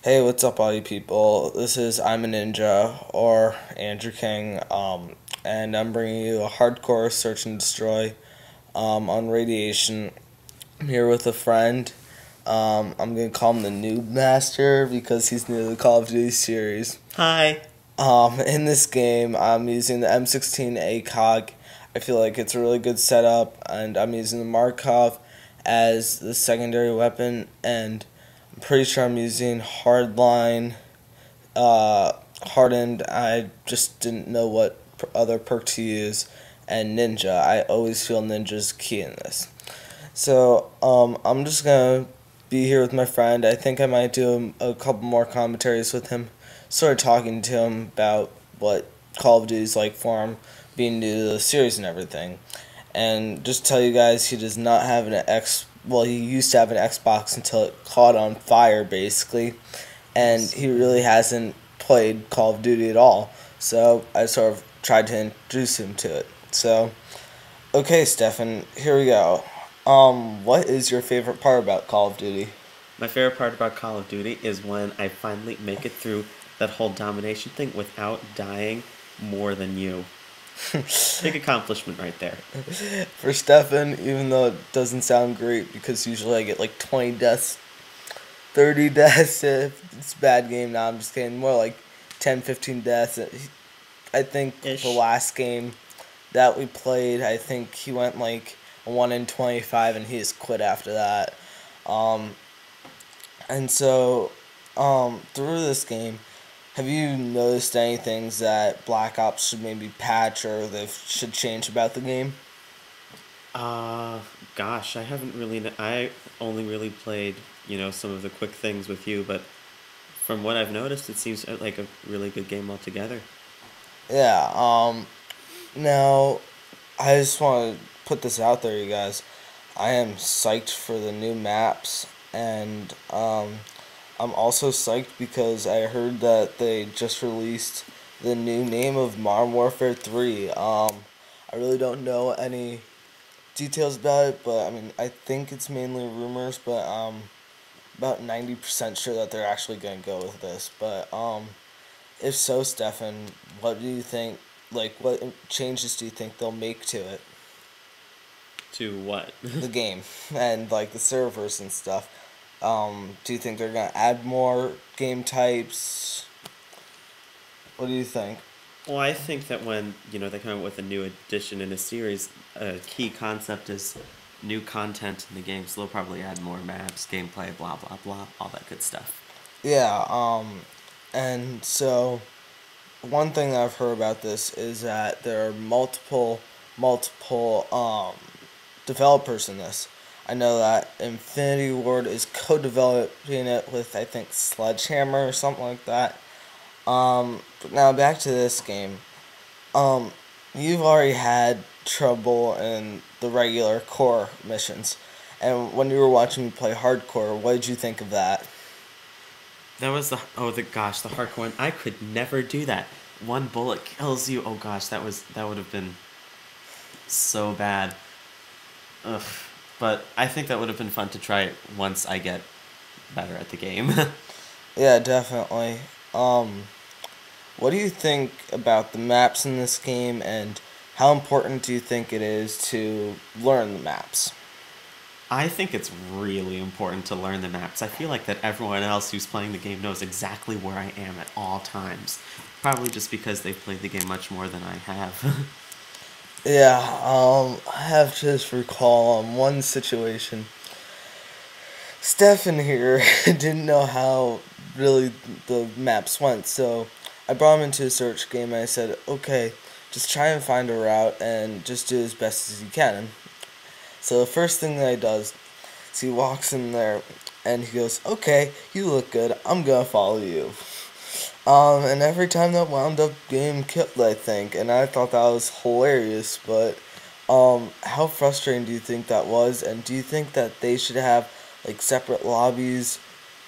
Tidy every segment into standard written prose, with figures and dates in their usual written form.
Hey, what's up, all you people? This is I'm a Ninja or Andrew King, and I'm bringing you a hardcore search and destroy on Radiation. I'm here with a friend. I'm gonna call him the Noob Master because he's new to the Call of Duty series. Hi. In this game, I'm using the M16 ACOG. I feel like it's a really good setup, and I'm using the Markov as the secondary weapon, and I'm pretty sure I'm using Hardline, Hardened. I just didn't know what other perk to use, and Ninja. I always feel Ninja's key in this. So, I'm just gonna be here with my friend. I think I might do a couple more commentaries with him, sort of talking to him about what Call of Duty's like for him, being new to the series and everything. And just tell you guys, he does not have an well, he used to have an Xbox until it caught on fire, basically. And he really hasn't played Call of Duty at all. So I sort of tried to introduce him to it. So, okay, Stefan, here we go. What is your favorite part about Call of Duty? My favorite part about Call of Duty is when I finally make it through that whole domination thing without dying more than you. Big accomplishment right there. For Stefan, even though it doesn't sound great because usually I get like 20 deaths, 30 deaths if it's a bad game. Now I'm just kidding. More like 10, 15 deaths. I think the Ish. last game that we played, I think he went like 1 in 25 and he just quit after that. Um, and so, through this game, have you noticed any things that Black Ops should maybe patch or they should change about the game? Uh, Gosh, I haven't really. I only really played, some of the quick things with you, but from what I've noticed, it seems like a really good game altogether. Yeah, now, I just want to put this out there, you guys. I am psyched for the new maps, and I'm also psyched because I heard that they just released the new name of Modern Warfare 3. I really don't know any details about it, but I mean, I think it's mainly rumors, but about 90% sure that they're actually going to go with this. But if so, Stefan, what do you think? Like, what changes do you think they'll make to it, To what? the game, and like the servers and stuff? Do you think they're gonna add more game types? What do you think? Well, I think that when, they come out with a new edition in a series, a key concept is new content in the game, so they'll probably add more maps, gameplay, blah, blah, blah, all that good stuff. Yeah. And so one thing that I've heard about this is that there are multiple developers in this. I know that Infinity Ward is co-developing it with, I think, Sledgehammer or something like that. But now back to this game. Um, you've already had trouble in the regular core missions, and when you were watching me play hardcore, what did you think of that? That was the hardcore one. I could never do that. One bullet kills you. Oh gosh, that would have been so bad. Ugh. But I think that would have been fun to try it once I get better at the game. Yeah, definitely. Um, what do you think about the maps in this game, and how important do you think it is to learn the maps? I think it's really important to learn the maps. I feel like that everyone else who's playing the game knows exactly where I am at all times. Probably just because they've played the game much more than I have. Yeah, I have to just recall one situation. Stefan here didn't know how really the maps went, so I brought him into a search game and I said, okay, just try and find a route and just do as best as you can. So the first thing that he does is he walks in there and he goes, okay, you look good, I'm gonna follow you. And every time that wound up getting killed, I think, and I thought that was hilarious, but, how frustrating do you think that was, and do you think that they should have, like, separate lobbies,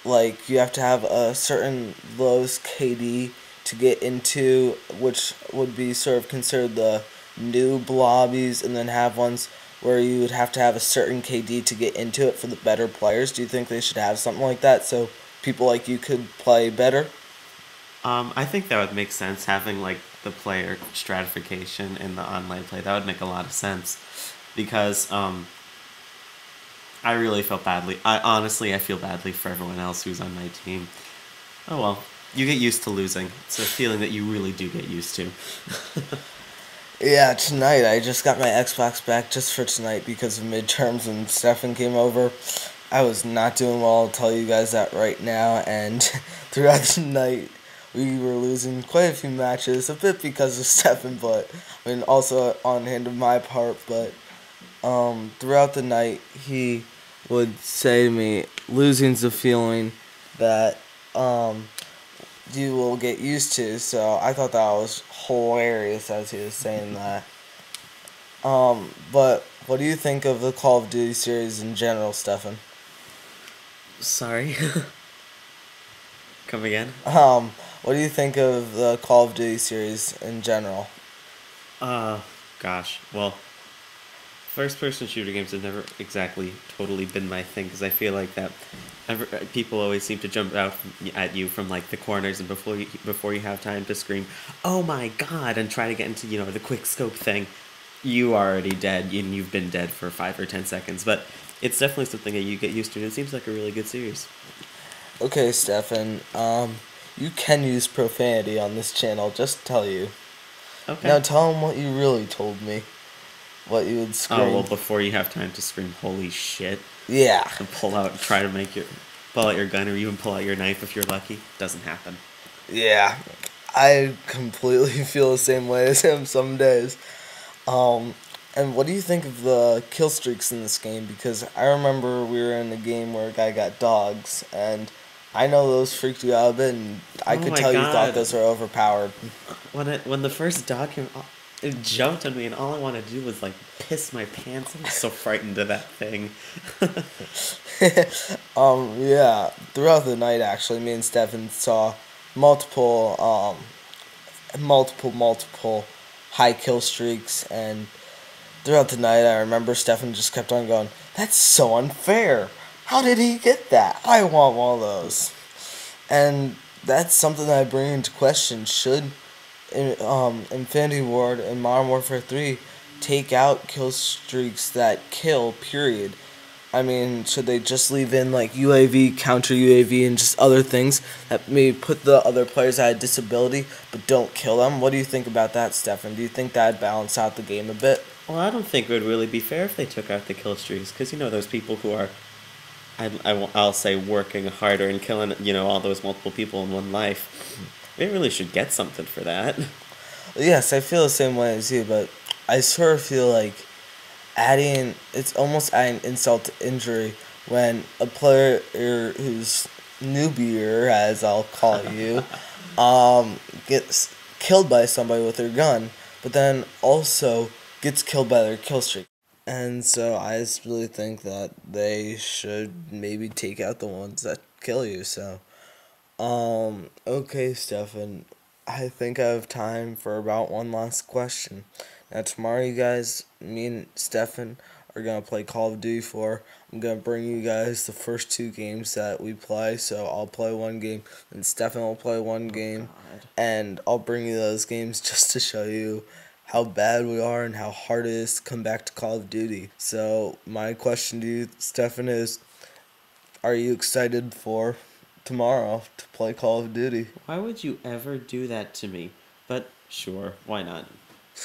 like, you have to have a certain lowest KD to get into, which would be sort of considered the noob lobbies, and then have ones where you would have to have a certain KD to get into it for the better players? Do you think they should have something like that, so people like you could play better? I think that would make sense having like the player stratification in the online play. That would make a lot of sense because I really felt badly. I feel badly for everyone else who's on my team. Oh well, you get used to losing. It's a feeling that you really do get used to. Yeah, tonight I just got my Xbox back just for tonight because of midterms and Stefan came over. I was not doing well, I'll tell you guys that right now, and throughout the night we were losing quite a few matches, a bit because of Stefan, but I mean also on hand of my part, but throughout the night he would say to me, losing's a feeling that you will get used to. So I thought that was hilarious as he was saying that. But what do you think of the Call of Duty series in general, Stefan? Sorry. Come again? What do you think of the Call of Duty series in general? Gosh. Well, first-person shooter games have never exactly totally been my thing because I feel like that people always seem to jump out at you from like the corners and before you have time to scream, "Oh my god!" and try to get into the quick scope thing. You are already dead and you've been dead for 5 or 10 seconds. But it's definitely something that you get used to. And it seems like a really good series. Okay, Stefan. You can use profanity on this channel. Just to tell you. Okay. Now tell him what you really told me. What you would scream. Oh well, before you have time to scream, "Holy shit!" Yeah. And pull out your gun or even pull out your knife if you're lucky. Doesn't happen. Yeah. I completely feel the same way as him some days. And what do you think of the kill streaks in this game? Because I remember we were in a game where a guy got dogs, and I know those freaked you out a bit, and I could tell you thought those were overpowered. When the first dog came, it jumped on me, and all I wanted to do was like piss my pants. I was so frightened of that thing. Yeah. Throughout the night, actually, me and Stefan saw multiple high kill streaks, and throughout the night I remember Stefan just kept on going, "That's so unfair. How did he get that? I want one of those." And that's something that I bring into question. Should Infinity Ward and Modern Warfare 3 take out kill streaks that kill, period? I mean, should they just leave in like UAV, counter UAV, and just other things that may put the other players at a disability but don't kill them? What do you think about that, Stefan? Do you think that'd balance out the game a bit? Well, I don't think it would really be fair if they took out the kill streaks, because those people who are, I'll say, working harder and killing all those multiple people in one life. They really should get something for that. Yes, I feel the same way as you, but I sort of feel like it's almost adding insult to injury when a player who's newbier, as I'll call you, gets killed by somebody with their gun, but then also gets killed by their kill streak. And so I just really think that they should maybe take out the ones that kill you. So, okay, Stefan, I think I have time for about one last question. Now tomorrow, you guys, me and Stefan are going to play Call of Duty 4. I'm going to bring you guys the first 2 games that we play. So I'll play one game, and Stefan will play one game. And I'll bring you those games just to show you how bad we are and how hard it is to come back to Call of Duty. So my question to you, Stefan, is, are you excited for tomorrow to play Call of Duty? Why would you ever do that to me? But sure, why not?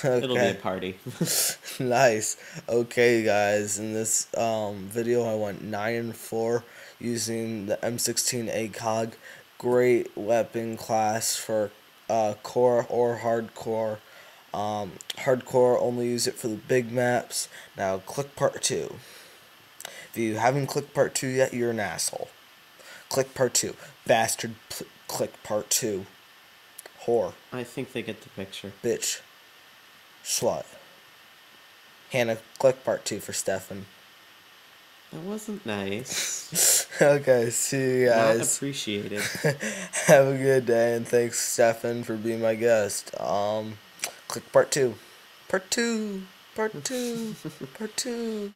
Okay. It'll be a party. Nice. Okay, guys, in this video I went 9-4 using the M16 ACOG. Great weapon class for core or hardcore. Hardcore, only use it for the big maps. Now click part 2. If you haven't clicked part 2 yet, you're an asshole. Click part 2. Bastard, click part 2. Whore. I think they get the picture. Bitch. Slut. Hannah, click part 2 for Stefan. That wasn't nice. Okay, see you guys. Not appreciated. Have a good day, and thanks, Stefan, for being my guest. Click part 2. Part 2. Part 2. Part 2.